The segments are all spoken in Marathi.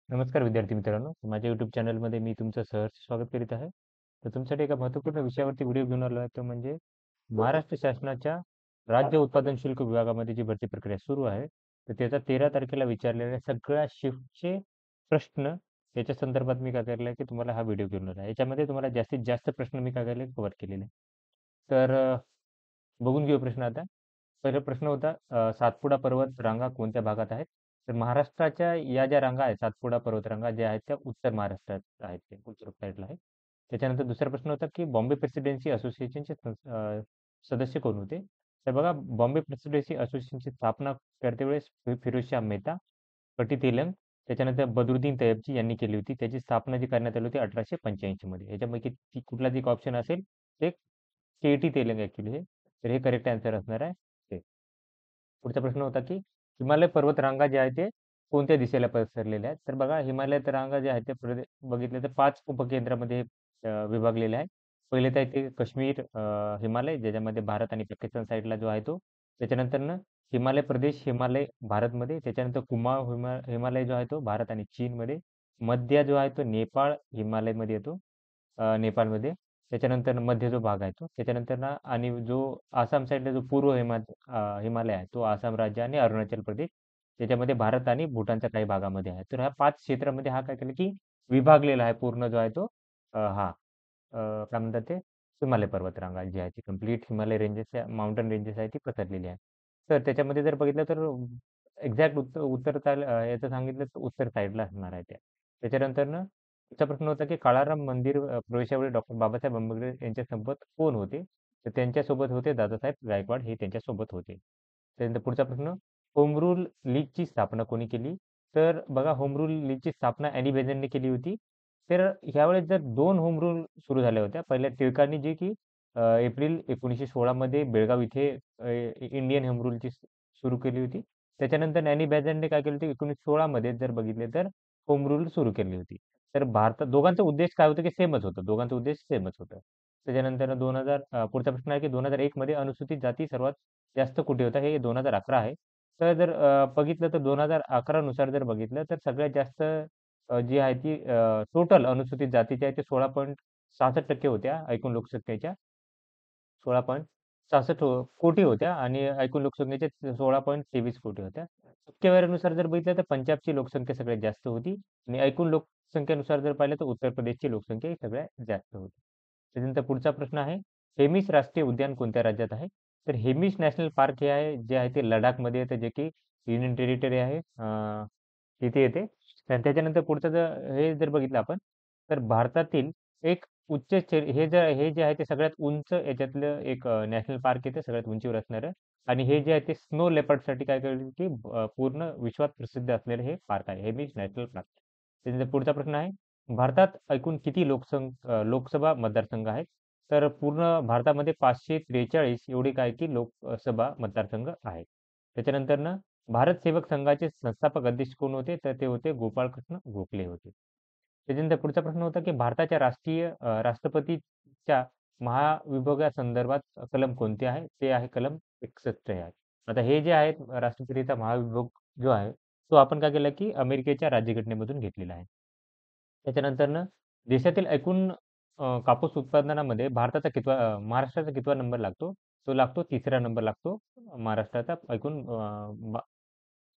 नमस्कार विद्यार्थी मित्रांनो, माझ्या YouTube चॅनलमध्ये मी तुमचं सहर्ष स्वागत करीत आहे. तर तुमच्यासाठी एका महत्त्वपूर्ण विषयावरती व्हिडिओ घेऊन आलो आहे, तो म्हणजे महाराष्ट्र शासनाच्या राज्य उत्पादन शुल्क विभागामध्ये जी भरती प्रक्रिया सुरू आहे, तर त्याचा 13 तारखेला विचारलेल्या सगळ्या शिफ्टचे प्रश्न याच्या संदर्भात मी काय केलं आहे, की तुम्हाला हा व्हिडिओ घेऊन आला आहे. याच्यामध्ये तुम्हाला जास्तीत जास्त प्रश्न मी काय केले कव्हर केलेले आहे. तर बघून घेऊ प्रश्न आता. पहिला प्रश्न होता सातपुडा पर्वत रांगा कोणत्या भागात आहेत? तर महाराष्ट्राच्या या ज्या रांगा आहेत, सातपुडा पर्वतरांगा ज्या आहेत त्या उत्तर महाराष्ट्रात आहेत, ते उत्तर साईडला आहे. त्याच्यानंतर दुसरा प्रश्न होता की बॉम्बे प्रेसिडेन्सी असोसिएशनचे सदस्य कोण होते? तर बघा, बॉम्बे प्रेसिडेन्सी असोसिएशनची स्थापना करते वेळेस फिरोजशाह मेहता, पटी तेलंग, त्याच्यानंतर बदरुद्दीन तय्यबजी यांनी केली होती. त्याची स्थापना जी करण्यात आली होती 1885 मध्ये. याच्यापैकी कुठलाच एक ऑप्शन असेल ते के.टी. तेलंग ऍक्च्युली हे. तर हे करेक्ट आन्सर असणार आहे ते. पुढचा प्रश्न होता की हिमालय पर्वतरांगा ज्या आहेत ते कोणत्या दिशेला पसरलेल्या आहेत? तर बघा, हिमालय रांगा ज्या आहेत त्या बघितले तर 5 उपकेंद्रामध्ये विभागलेले आहे. पहिले तर आहे ते काश्मीर हिमालय, ज्याच्यामध्ये भारत आणि पाकिस्तान साईडला जो आहे तो. त्याच्यानंतर हिमालय प्रदेश, हिमालय भारतमध्ये. त्याच्यानंतर कुमाऊ हिमालय जो आहे तो भारत आणि चीनमध्ये. मध्य जो आहे तो नेपाळ हिमालयमध्ये येतो, नेपाळमध्ये. त्याच्यानंतर मध्य जो भाग आहे तो. त्याच्यानंतर आणि जो आसाम साईडला जो पूर्व हिमालय आहे तो आसाम राज्य आणि अरुणाचल प्रदेश, त्याच्यामध्ये भारत आणि भूटानच्या काही भागामध्ये आहे. तर ह्या 5 क्षेत्रामध्ये हा काय केलं की विभागलेला आहे पूर्ण जो आहे तो हा काय म्हणतात ते हिमालय पर्वतरांगा जी आहे ती complete Himalaya ranges mountain ranges आहे ती पसरलेली आहे. तर त्याच्यामध्ये जर बघितलं तर एक्झॅक्ट उत्तर याचं सांगितलं तर उत्तर साईडला असणार आहे त्या. त्याच्यानंतर पुढचा प्रश्न होता की काळाराम मंदिर प्रवेशावेळी डॉक्टर बाबासाहेब आंबेडकर यांच्यासोबत कोण होते? तर त्यांच्यासोबत होते दादासाहेब गायकवाड, हे त्यांच्यासोबत होते. त्यानंतर पुढचा प्रश्न, होम रूल लीगची स्थापना कोणी केली? तर बघा, होम रूल लीगची स्थापना अॅनी बेझंटने केली होती. तर ह्यावेळेस जर 2 होम रूल सुरू झाल्या होत्या. पहिल्या टिळकांनी जी की एप्रिल 1916 मध्ये बेळगाव इथे इंडियन होम रूलची सुरू केली होती. त्याच्यानंतर अॅनी बेझंटने काय केलं होतं 1916 मध्ये जर बघितले तर होम रूल सुरू केली होती. तर भारतात दोघांचा उद्देश काय होतं की सेमच होतं. दोघांचा उद्देश सेमच होतं. त्याच्यानंतर 2000 पुढचा प्रश्न आहे की 2001 मध्ये अनुसूचित जाती सर्वात जास्त कुठे होता? हे 2011 आहे. तर जर बघितलं तर 2011 नुसार जर बघितलं तर सगळ्यात जास्त जी आहे ती टोटल अनुसूचित जातीच्या आहे ते 16.66% होत्या एकूण लोकसंख्येच्या. 16.66 कोटी होत्या आणि एकूण लोकसंख्येच्या 16.23 कोटी होत्या. टक्केवारीनुसार जर बघितलं तर पंजाबची लोकसंख्या सगळ्यात जास्त होती आणि एकूण लोकसंख्येनुसार जर पाहिलं तर उत्तर प्रदेशची लोकसंख्या ही सगळ्यात जास्त होती. त्याच्यानंतर पुढचा प्रश्न आहे, हेमिस राष्ट्रीय उद्यान कोणत्या राज्यात आहे? तर हेमिस नॅशनल पार्क हे आहे जे आहे ते लडाखमध्ये येतं, जे की युनियन टेरिटरी आहे. तिथे येते. त्याच्यानंतर पुढचं जर हे जर बघितलं आपण, तर भारतातील एक हे जे आहे ते सगळ्यात उंच याच्यातलं एक नॅशनल पार्क येते सगळ्यात उंचीवर असणारं. आणि हे जे आहे ते स्नो लेपर्डसाठी काय करेल की पूर्ण विश्वात प्रसिद्ध असलेलं हे पार्क आहे, हेमिस नॅशनल पार्क. त्याच्यानंतर पुढचा प्रश्न आहे, भारतात एकूण किती लोकसभा मतदारसंघ आहेत? तर पूर्ण भारतामध्ये 543 एवढे काय की लोकसभा मतदारसंघ आहेत. त्याच्यानंतर भारत सेवक संघाचे संस्थापक अध्यक्ष कोण होते? तर ते होते गोपाळकृष्ण गोखले होते. त्याच्यानंतर पुढचा प्रश्न होता की भारताच्या राष्ट्रपतीच्या महाविभागासंदर्भात कलम कोणते आहे? ते आहे कलम 61 आहे. आता हे जे आहेत राष्ट्रपतीचा महाभियोग जो आहे, तो आपण काय केला की अमेरिकेच्या राज्यघटनेमधून घेतलेला आहे. त्याच्यानंतर देशातील एकूण कापूस उत्पादनामध्ये महाराष्ट्राचा कितवा नंबर लागतो? तो लागतो 3रा नंबर लागतो महाराष्ट्राचा एकूण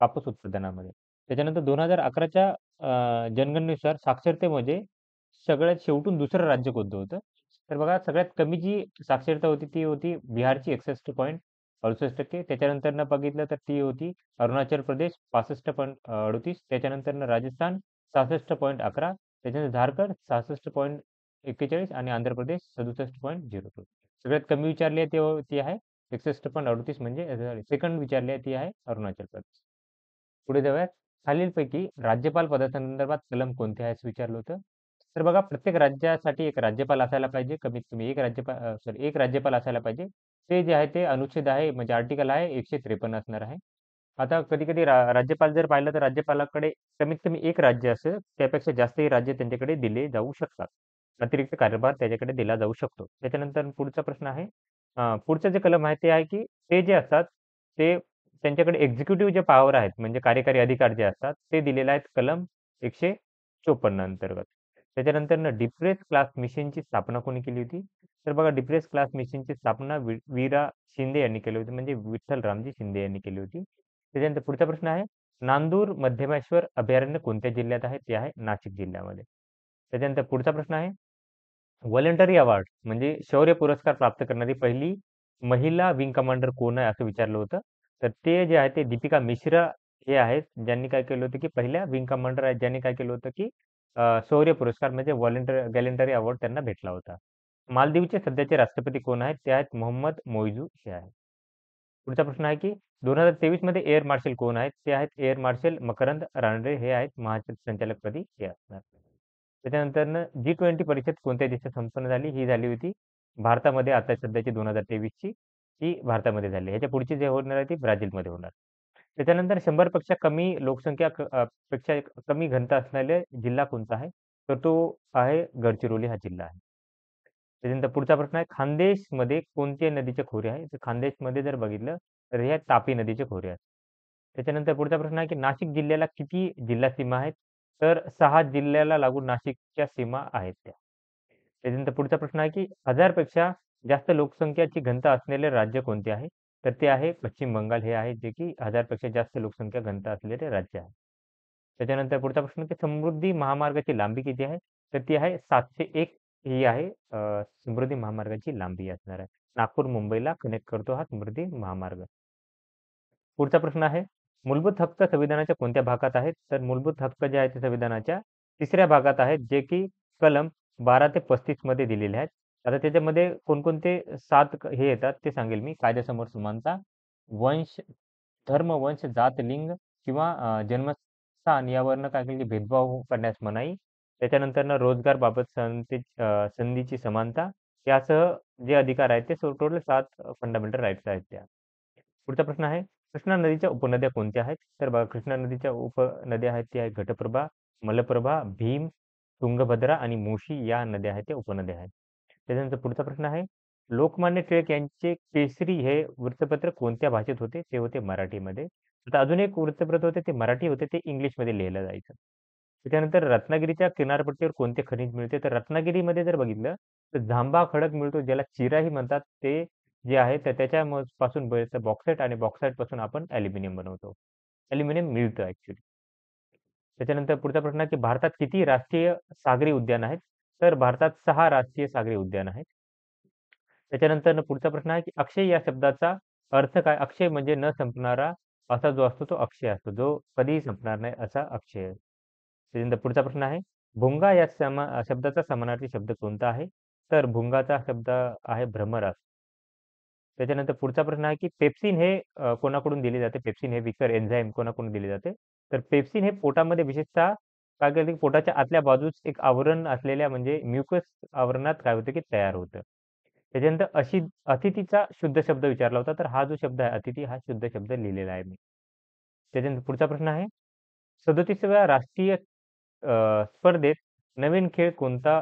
कापूस उत्पादनामध्ये. त्याच्यानंतर 2011च्या जनगणनेनुसार साक्षरतेमध्ये सगळ्यात शेवटून दुसरं राज्य कोणतं होतं? तर बघा, सगळ्यात कमी जी साक्षरता होती ती होती बिहारची 61.68%. त्याच्यानंतर बघितलं तर ती होती अरुणाचल प्रदेश 65.38. त्याच्यानंतर राजस्थान 66.11. त्याच्यानंतर झारखंड 66.41 आणि आंध्र प्रदेश 67.02. सगळ्यात कमी विचारली आहे ती आहे 61.38, म्हणजे सेकंड विचारली आहे ती आहे अरुणाचल प्रदेश. पुढे जाऊयात. खालीलपैकी राज्यपाल पदासंदर्भात कलम कोणते आहे असं विचारलं होतं. तर बघा, प्रत्येक राज्यासाठी एक राज्यपाल असायला पाहिजे. कमीत कमी एक राज्यपाल असायला पाहिजे. ते जे आहे ते अनुच्छेद आहे, म्हणजे आर्टिकल आहे 153 असणार आहे. आता कधी-कधी राज्यपाल जर पाहिलं तर राज्यपालाकडे कमीत कमी एक राज्य असेल, त्यापेक्षा जास्तही राज्य त्यांच्याकडे दिले जाऊ शकतात. अतिरिक्त कार्यभार त्याच्याकडे दिला जाऊ शकतो. त्याच्यानंतर पुढचा प्रश्न आहे, पुढचं जे कलम आहे ते आहे की ते जे असतात ते त्यांच्याकडे एक्झिक्युटिव्ह जे पॉवर आहेत, म्हणजे कार्यकारी अधिकार जे असतात ते दिलेले आहेत कलम 154 अंतर्गत. त्याच्यानंतर डिप्रेस क्लास मिशनची स्थापना कोणी केली होती? तर बघा डिप्रेस क्लास मिशनची स्थापना वीरा शिंदे यांनी केली होती, म्हणजे विठ्ठल रामजी शिंदे यांनी केली होती. त्याच्यानंतर पुढचा प्रश्न आहे, नांदूर मध्यमेश्वर अभयारण्य कोणत्या जिल्ह्यात आहे? ते आहे नाशिक जिल्ह्यामध्ये. त्याच्यानंतर पुढचा प्रश्न आहे, व्हॉलंटरी अवॉर्ड म्हणजे शौर्य पुरस्कार प्राप्त करणारी पहिली महिला विंग कमांडर कोण आहे असं विचारलं होतं. तर ते जे आहे ते दीपिका मिश्रा हे आहेत, ज्यांनी काय केलं होतं की पहिल्या विंग कमांडर आहेत, ज्यांनी काय केलं होतं की शौर्य पुरस्कार म्हणजे गॅलेंटरी अवॉर्ड त्यांना भेटला होता. मालदीवचे सध्याचे राष्ट्रपती कोण आहेत? ते आहेत मोहम्मद मोइझू हे आहेत. पुढचा प्रश्न आहे की 2023 मध्ये एअर मार्शल कोण आहेत? ते आहेत एअर मार्शल मकरंद रानडे हे आहेत महासंचालकपदी हे असणार. त्याच्यानंतर G20 परिषद कोणत्या देशात संपन्न झाली? ही झाली होती भारतामध्ये, आता सध्याची 2023 ची ही भारतामध्ये झाली. ह्याच्या पुढची जे होणार आहे ती ब्राझीलमध्ये होणार. त्याच्यानंतर 100 पेक्षा कमी लोकसंख्या पेक्षा कमी घनता असलेला जिल्हा कोणता आहे? तर तो आहे गडचिरोली हा जिल्हा आहे. त्याच्यानंतर पुढचा प्रश्न आहे, खानदेशमध्ये कोणत्या नदीचे खोरे आहे? तर खानदेशमध्ये जर बघितलं तर हे तापी नदीचे खोरे आहेत. त्याच्यानंतर पुढचा प्रश्न आहे की नाशिक जिल्ह्याला किती जिल्हा सीमा आहेत? तर 6 जिल्ह्याला लागून नाशिकच्या सीमा आहेत त्या. त्याच्यानंतर पुढचा प्रश्न आहे की 1000 पेक्षा जास्त लोकसंख्याची घनता असलेले राज्य कोणते आहे? तर ते आहे पश्चिम बंगाल हे आहे, जे की 1000 पेक्षा जास्त लोकसंख्या घनता असलेले राज्य आहे. त्याच्यानंतर पुढचा प्रश्न की समृद्धी महामार्गाची लांबी किती आहे? तर ती आहे 701 ही आहे समृद्धी महामार्गाची लांबी असणार आहे. नागपूर मुंबईला कनेक्ट करतो हा समृद्धी महामार्ग. पुढचा प्रश्न आहे, मूलभूत हक्क संविधानाच्या कोणत्या भागात आहेत? तर मूलभूत हक्क जे आहेत ते संविधानाच्या 3ऱ्या भागात आहेत, जे की कलम 12 ते 35 मध्ये दिलेले आहेत. आता त्याच्यामध्ये कोणकोणते 7 हे येतात ते सांगेल मी. कायद्यासमोर समानता, वंश, धर्म, वंश, जात, लिंग किंवा जन्मस्थान यावरनं काय केली भेदभाव करण्यास मनाई. त्याच्यानंतर रोजगारबाबत संधीची समानता यासह जे अधिकार आहेत ते टोटल 7 फंडामेंटल राईट्स आहेत त्या. पुढचा प्रश्न आहे, कृष्णा नदीच्या उपनद्या कोणत्या आहेत? तर बघा कृष्णा नदीच्या उपनद्या आहेत त्या आहेत घटप्रभा, मलप्रभा, भीम, तुंगभद्रा आणि मूशी या नद्या आहेत त्या उपनद्या आहेत. त्याच्यानंतर पुढचा प्रश्न आहे, लोकमान्य टिळक यांचे केसरी हे वृत्तपत्र कोणत्या भाषेत होते? ते होते मराठीमध्ये. आता अजून एक वृत्तपत्र होते ते मराठी होते, ते इंग्लिशमध्ये लिहिलं जायचं. त्याच्यानंतर रत्नागिरीच्या किनारपट्टीवर कोणते खनिज मिळते? तर रत्नागिरीमध्ये जर बघितलं तर जांभा खडक मिळतो, ज्याला चिराही म्हणतात. ते जे आहे तर त्याच्या पासून बनतं बॉक्साईट, आणि बॉक्साईट पासून आपण ॲल्युमिनियम बनवतो. ॲल्युमिनियम मिळतं ॲक्चुअली. त्याच्यानंतर पुढचा प्रश्न आहे की भारतात किती राष्ट्रीय सागरी उद्यान आहेत? तर भारतात 6 राष्ट्रीय सागरी उद्यान आहेत. त्याच्यानंतर पुढचा प्रश्न आहे की अक्षय या शब्दाचा अर्थ काय? अक्षय म्हणजे न संपणारा असा जो असतो तो अक्षय असतो, जो कधीही संपणार नाही असा अक्षय आहे. त्याच्यानंतर पुढचा प्रश्न आहे, भुंगा या शब्दाचा समानार्थी शब्द कोणता आहे? तर भुंगाचा शब्द आहे भ्रमर. त्याच्यानंतर पुढचा प्रश्न आहे की पेप्सिन हे कोणाकडून दिले जाते? पेप्सिन हे विकर एन्झाईम कोणाकडून दिले जाते? तर पेप्सिन हे पोटामध्ये विशेषतः काय करते, पोटाच्या आतल्या बाजूस एक आवरण असलेल्या म्हणजे म्युकस आवरणात काय होतं की तयार होतं. त्याच्यानंतर अतिथीचा शुद्ध शब्द विचारला होता, तर हा जो शब्द आहे अतिथी हा शुद्ध शब्द लिहिलेला आहे मी. त्याच्यानंतर पुढचा प्रश्न आहे, 37व्या राष्ट्रीय स्पर्धेत नवीन खेळ कोणता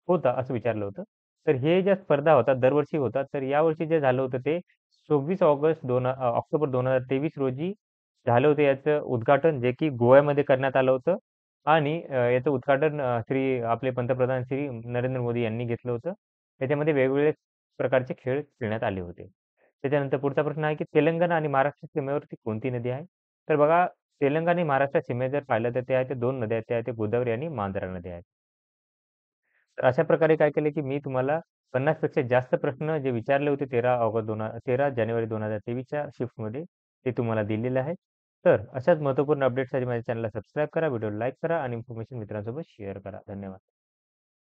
होता असं विचारलं होतं. तर हे ज्या स्पर्धा होतात दरवर्षी होतात. तर यावर्षी जे झालं होतं ते 26 ऑक्टोबर 2023 रोजी झालं होतं. याचं उद्घाटन जे की गोव्यामध्ये करण्यात आलं होतं, आणि याचं उद्घाटन श्री आपले पंतप्रधान श्री नरेंद्र मोदी यांनी घेतलं होतं. त्याच्यामध्ये वेगवेगळे प्रकारचे खेळ खेळण्यात आले होते. त्याच्यानंतर पुढचा प्रश्न आहे की तेलंगणा आणि महाराष्ट्र सीमेवरती कोणती नदी आहे? तर बघा, तेलंगणा आणि महाराष्ट्र सीमेत जर पाहिलं तर ते आहे ते 2 नद्या आहेत. त्या आहेत ते गोदावरी आणि मांजरा नदी आहेत. तर अशा प्रकारे काय केलं, की मी तुम्हाला 50 पेक्षा जास्त प्रश्न जे विचारले होते 13 जानेवारी 2023च्या शिफ्टमध्ये ते तुम्हाला दिलेले आहेत. तर अशाच महत्त्वपूर्ण अपडेट्ससाठी माझ्या चॅनलला सबस्क्राईब करा, व्हिडिओला लाईक करा आणि इन्फॉर्मेशन मित्रांसोबत शेअर करा. धन्यवाद.